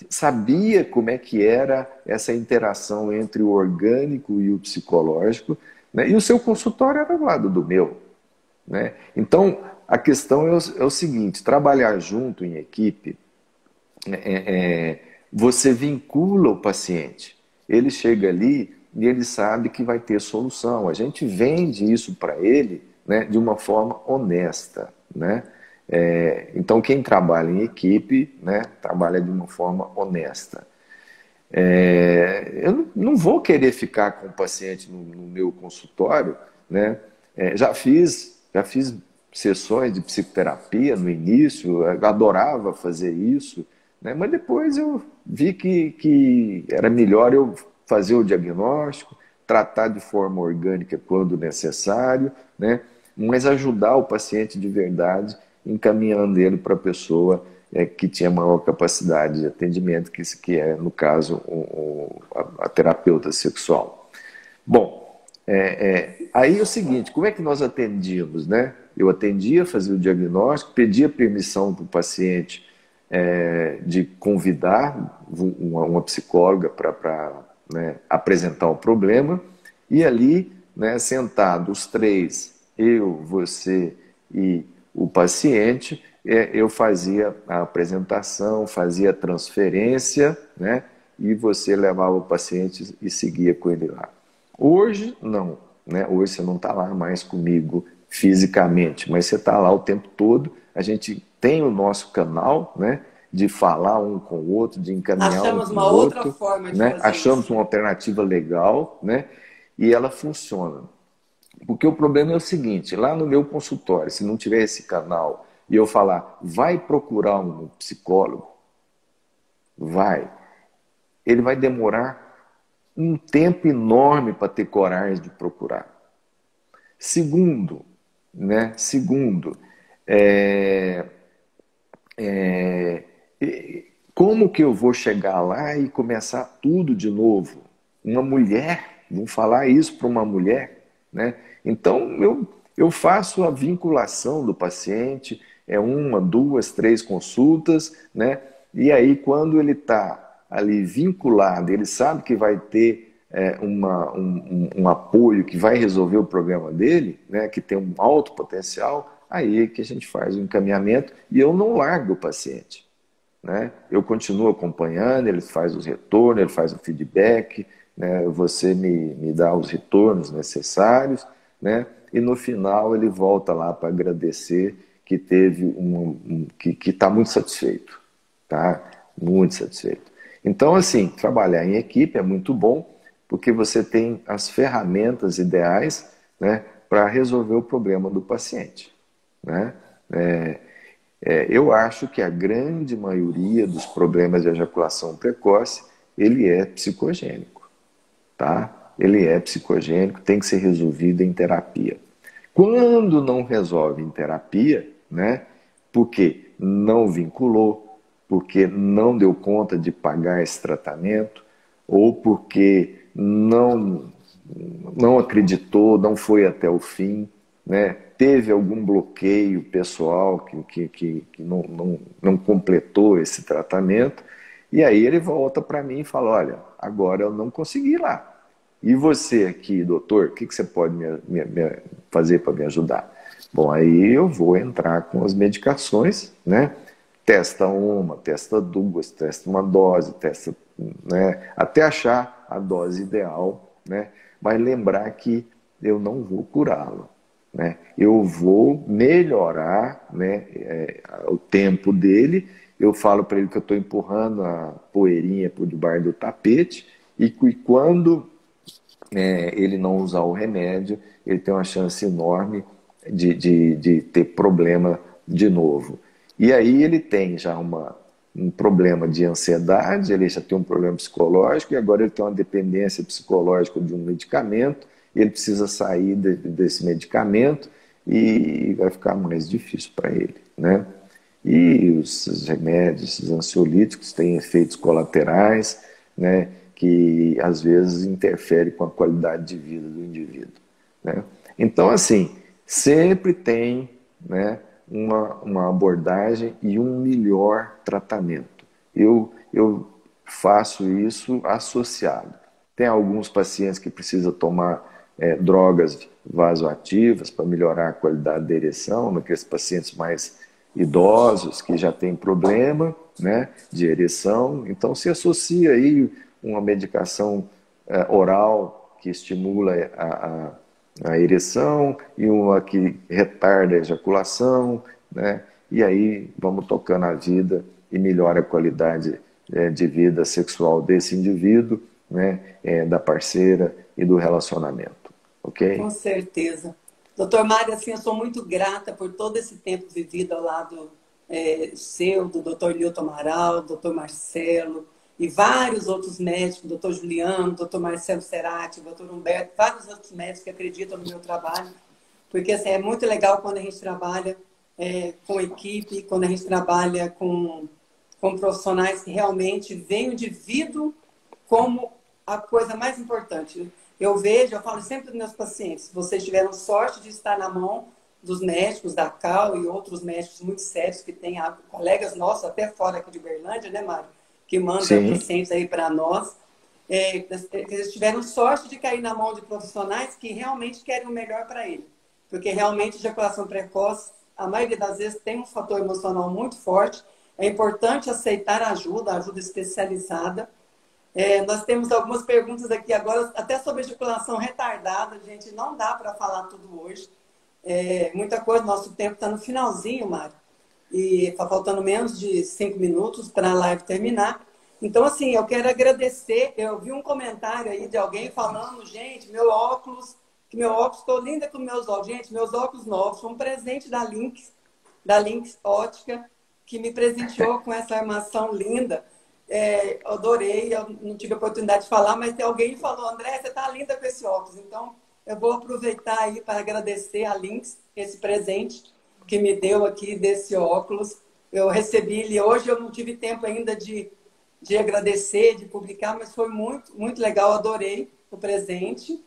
Sabia como é que era essa interação entre o orgânico e o psicológico, né? E o seu consultório era do lado do meu, né? Então, a questão é o seguinte, trabalhar junto em equipe, você vincula o paciente. Ele chega ali e ele sabe que vai ter solução. A gente vende isso para ele, né, de uma forma honesta, né? Então, quem trabalha em equipe, né, trabalha de uma forma honesta. Eu não vou querer ficar com o paciente no meu consultório, né? Já fiz sessões de psicoterapia no início, eu adorava fazer isso, né? Mas depois eu vi que era melhor eu fazer o diagnóstico, tratar de forma orgânica quando necessário, né? Mas ajudar o paciente de verdade, encaminhando ele para a pessoa que tinha maior capacidade de atendimento, que é, no caso, a terapeuta sexual. Bom, aí é o seguinte, como é que nós atendíamos, né? Eu atendia, fazia o diagnóstico, pedia permissão para o paciente de convidar uma psicóloga para né, apresentar o problema, e ali, né, sentados os três, eu, você e o paciente, eu fazia a apresentação, fazia a transferência, né, e você levava o paciente e seguia com ele lá. Hoje, não. Né? Hoje você não está lá mais comigo fisicamente, mas você está lá o tempo todo. A gente tem o nosso canal, né, de falar um com o outro, de encaminhar Achamos um com uma o outra outro. forma de Né? fazer Achamos isso. uma alternativa legal, né? E ela funciona. Porque o problema é o seguinte, lá no meu consultório, se não tiver esse canal e eu falar, vai procurar um psicólogo, ele vai demorar um tempo enorme para ter coragem de procurar. Segundo, né? Como que eu vou chegar lá e começar tudo de novo? Uma mulher, vamos falar isso para uma mulher, né? Então eu faço a vinculação do paciente, uma, duas, três consultas, né? E aí quando ele está ali vinculado, ele sabe que vai ter um apoio que vai resolver o problema dele, né, que tem um alto potencial, aí que a gente faz o encaminhamento e eu não largo o paciente. Né? Eu continuo acompanhando, ele faz os retornos, ele faz o feedback, né, você me dá os retornos necessários, né, e no final ele volta lá para agradecer que teve que está muito satisfeito, tá? Muito satisfeito. Então, assim, trabalhar em equipe é muito bom, porque você tem as ferramentas ideais, né, para resolver o problema do paciente. Né? Eu acho que a grande maioria dos problemas de ejaculação precoce, ele é psicogênico. Tá? Ele é psicogênico, tem que ser resolvido em terapia. Quando não resolve em terapia, né, porque não vinculou, porque não deu conta de pagar esse tratamento, ou porque não acreditou, não foi até o fim, né? Teve algum bloqueio pessoal que não completou esse tratamento, e aí ele volta para mim e fala, olha, agora eu não consegui ir lá. E você aqui, doutor, o que você pode me fazer para me ajudar? Bom, aí eu vou entrar com as medicações, né? Testa uma, testa duas, testa uma dose, testa, né? Até achar a dose ideal, né? Mas lembrar que eu não vou curá-lo, né? Eu vou melhorar, né, o tempo dele. Eu falo para ele que eu estou empurrando a poeirinha por debaixo do tapete e que quando ele não usar o remédio, ele tem uma chance enorme de ter problema de novo. E aí ele tem já um problema de ansiedade, ele já tem um problema psicológico, e agora ele tem uma dependência psicológica de um medicamento, ele precisa sair desse medicamento e vai ficar mais difícil para ele, né? E os remédios, os ansiolíticos têm efeitos colaterais, né, que às vezes interferem com a qualidade de vida do indivíduo, né? Então, assim, sempre tem, né, uma abordagem e um melhor tratamento. Eu faço isso associado. Tem alguns pacientes que precisam tomar drogas vasoativas para melhorar a qualidade da ereção, naqueles pacientes mais idosos que já têm problema, né, de ereção. Então se associa aí uma medicação oral que estimula a ereção e uma que retarda a ejaculação, né? E aí vamos tocando a vida e melhora a qualidade de vida sexual desse indivíduo, né? Da parceira e do relacionamento, Com ok? certeza. Doutor Mário, assim, eu sou muito grata por todo esse tempo vivido ao lado seu, do doutor Nilton Amaral, doutor Marcelo, e vários outros médicos, doutor Juliano, doutor Marcelo Cerati, doutor Humberto, vários outros médicos que acreditam no meu trabalho, porque assim, é muito legal quando a gente trabalha com equipe, quando a gente trabalha com profissionais que realmente veem o indivíduo como a coisa mais importante. Eu vejo, eu falo sempre dos meus pacientes, vocês tiveram sorte de estar na mão dos médicos da CAL e outros médicos muito sérios que têm colegas nossos, até fora aqui de Berlândia, né, Mário? Que manda Sim, pacientes aí para nós. Eles tiveram sorte de cair na mão de profissionais que realmente querem o melhor para ele. Porque realmente ejaculação precoce, a maioria das vezes, tem um fator emocional muito forte. É importante aceitar ajuda especializada. Nós temos algumas perguntas aqui agora, até sobre ejaculação retardada, gente, não dá para falar tudo hoje. Muita coisa, nosso tempo está no finalzinho, Mário. E está faltando menos de 5 minutos para a live terminar. Então, assim, eu quero agradecer. Eu vi um comentário aí de alguém falando, gente, meu óculos, estou linda com meus óculos. Gente, meus óculos novos, foi um presente da Lynx Ótica, que me presenteou com essa armação linda. Eu adorei, eu não tive a oportunidade de falar, mas tem alguém que falou, André, você está linda com esse óculos. Então, eu vou aproveitar aí para agradecer a Lynx esse presente que me deu aqui desse óculos. Eu recebi ele hoje, eu não tive tempo ainda de agradecer, de publicar, mas foi muito, muito legal, adorei o presente.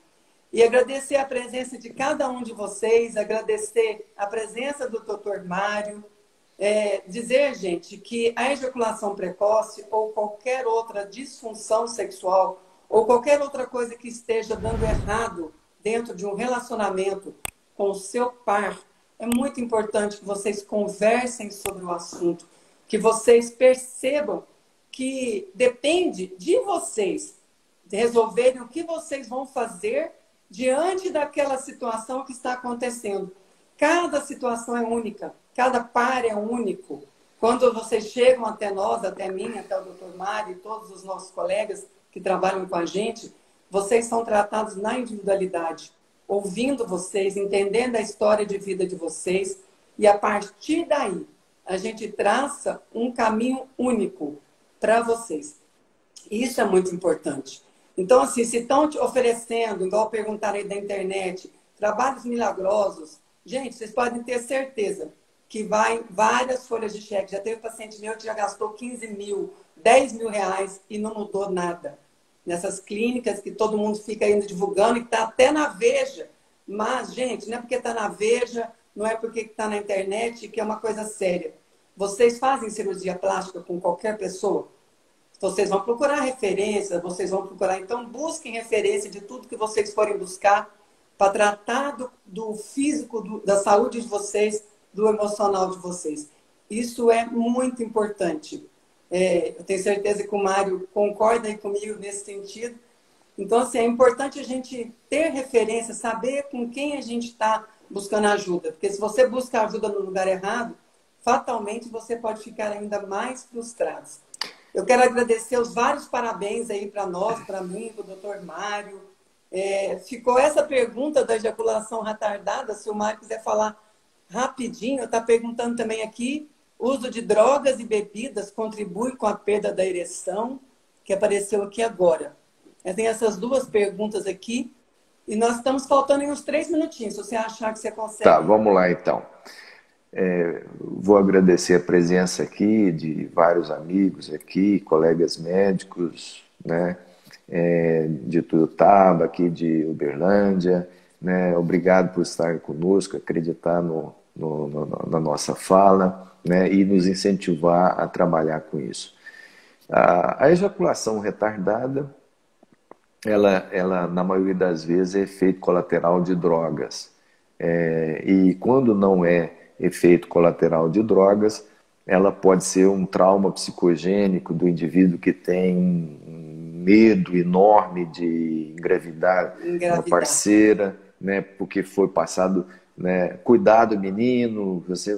E agradecer a presença de cada um de vocês, agradecer a presença do Dr. Mário, dizer, gente, que a ejaculação precoce ou qualquer outra disfunção sexual ou qualquer outra coisa que esteja dando errado dentro de um relacionamento com o seu par, é muito importante que vocês conversem sobre o assunto, que vocês percebam que depende de vocês resolverem o que vocês vão fazer diante daquela situação que está acontecendo. Cada situação é única, cada par é único. Quando vocês chegam até nós, até mim, até o Dr. Mário e todos os nossos colegas que trabalham com a gente, vocês são tratados na individualidade, ouvindo vocês, entendendo a história de vida de vocês, e a partir daí a gente traça um caminho único para vocês. Isso é muito importante. Então, assim, se estão te oferecendo, igual perguntaram aí da internet, trabalhos milagrosos, gente, vocês podem ter certeza que vai várias folhas de cheque. Já teve paciente meu que já gastou 15 mil, 10 mil reais e não mudou nada. Nessas clínicas que todo mundo fica indo divulgando e está até na Veja. Mas, gente, não é porque está na Veja, não é porque está na internet, que é uma coisa séria. Vocês fazem cirurgia plástica com qualquer pessoa? Vocês vão procurar referência, vocês vão procurar. Então, busquem referência de tudo que vocês forem buscar para tratar do físico, da saúde de vocês, do emocional de vocês. Isso é muito importante. Eu tenho certeza que o Mário concorda aí comigo nesse sentido. Então, assim, é importante a gente ter referência, saber com quem a gente está buscando ajuda. Porque se você busca ajuda no lugar errado, fatalmente você pode ficar ainda mais frustrado. Eu quero agradecer os vários parabéns aí para nós, para mim, para o doutor Mário. Ficou essa pergunta da ejaculação retardada, se o Mário quiser falar rapidinho, está perguntando também aqui, uso de drogas e bebidas contribui com a perda da ereção, que apareceu aqui agora. Tem essas duas perguntas aqui, e nós estamos faltando em uns 3 minutinhos, se você achar que você tá, consegue. vamos lá então. Vou agradecer a presença aqui de vários amigos aqui, colegas médicos, né, de Tuiutaba, aqui de Uberlândia, né, obrigado por estar conosco, acreditar na nossa fala, né, e nos incentivar a trabalhar com isso. A ejaculação retardada, ela, na maioria das vezes, é efeito colateral de drogas. E quando não é efeito colateral de drogas, ela pode ser um trauma psicogênico do indivíduo que tem um medo enorme de engravidar uma parceira, né, porque foi passado, né, cuidado menino, você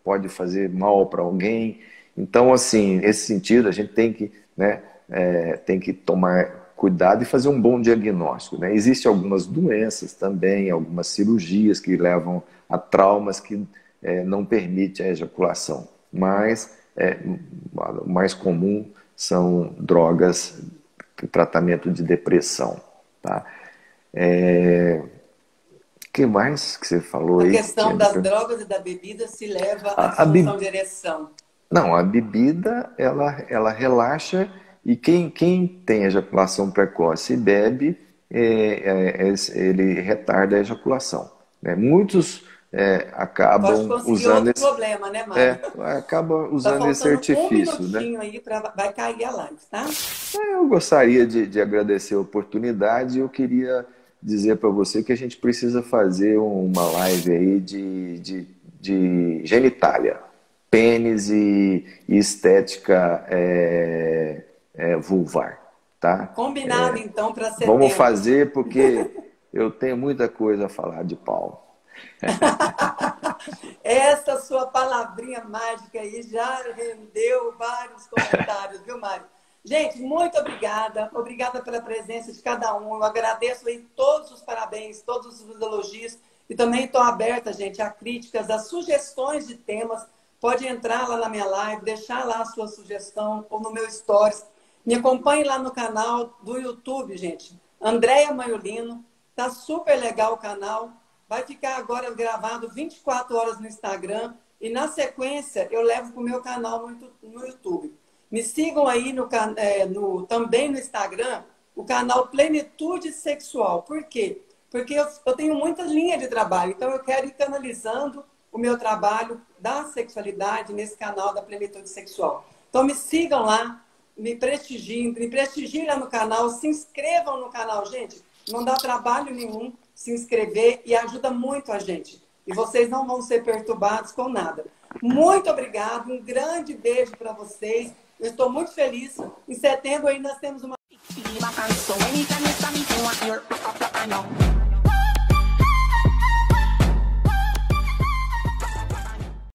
pode fazer mal para alguém. Então, assim, nesse sentido, a gente tem que, né, tem que tomar cuidado e fazer um bom diagnóstico, né? Existem algumas doenças também, algumas cirurgias que levam a traumas que não permitem a ejaculação, mas o mais comum são drogas, tratamento de depressão, tá? Que mais que você falou aí? A questão das drogas e da bebida se leva à disfunção de ereção. Não, a bebida, ela relaxa, e quem tem ejaculação precoce e bebe, ele retarda a ejaculação, né? Muitos acabam usando esse problema, né, Mário? Acabam usando esse artifício, um minutinho, né? Aí vai cair a live, tá? Eu gostaria de agradecer a oportunidade. Eu queria dizer para você que a gente precisa fazer uma live aí de genitália, pênis e estética vulvar, tá? Combinado, então, para setembro. Vamos fazer, porque eu tenho muita coisa a falar de pau. Essa sua palavrinha mágica aí já rendeu vários comentários, viu, Mário? Gente, muito obrigada. Obrigada pela presença de cada um. Eu agradeço aí todos os parabéns, todos os elogios. E também estou aberta, gente, a críticas, a sugestões de temas. Pode entrar lá na minha live, deixar lá a sua sugestão ou no meu stories. Me acompanhe lá no canal do YouTube, gente. Andréia Maiolino. Tá super legal o canal. Vai ficar agora gravado 24 horas no Instagram. E na sequência eu levo para o meu canal no YouTube. Me sigam aí também no Instagram, o canal Plenitude Sexual. Por quê? Porque eu tenho muitas linhas de trabalho. Então eu quero ir canalizando o meu trabalho da sexualidade nesse canal da Plenitude Sexual. Então me sigam lá, me prestigiem lá no canal, se inscrevam no canal, gente. Não dá trabalho nenhum se inscrever e ajuda muito a gente. E vocês não vão ser perturbados com nada. Muito obrigado, um grande beijo para vocês. Eu estou muito feliz. Em setembro aí nós temos uma...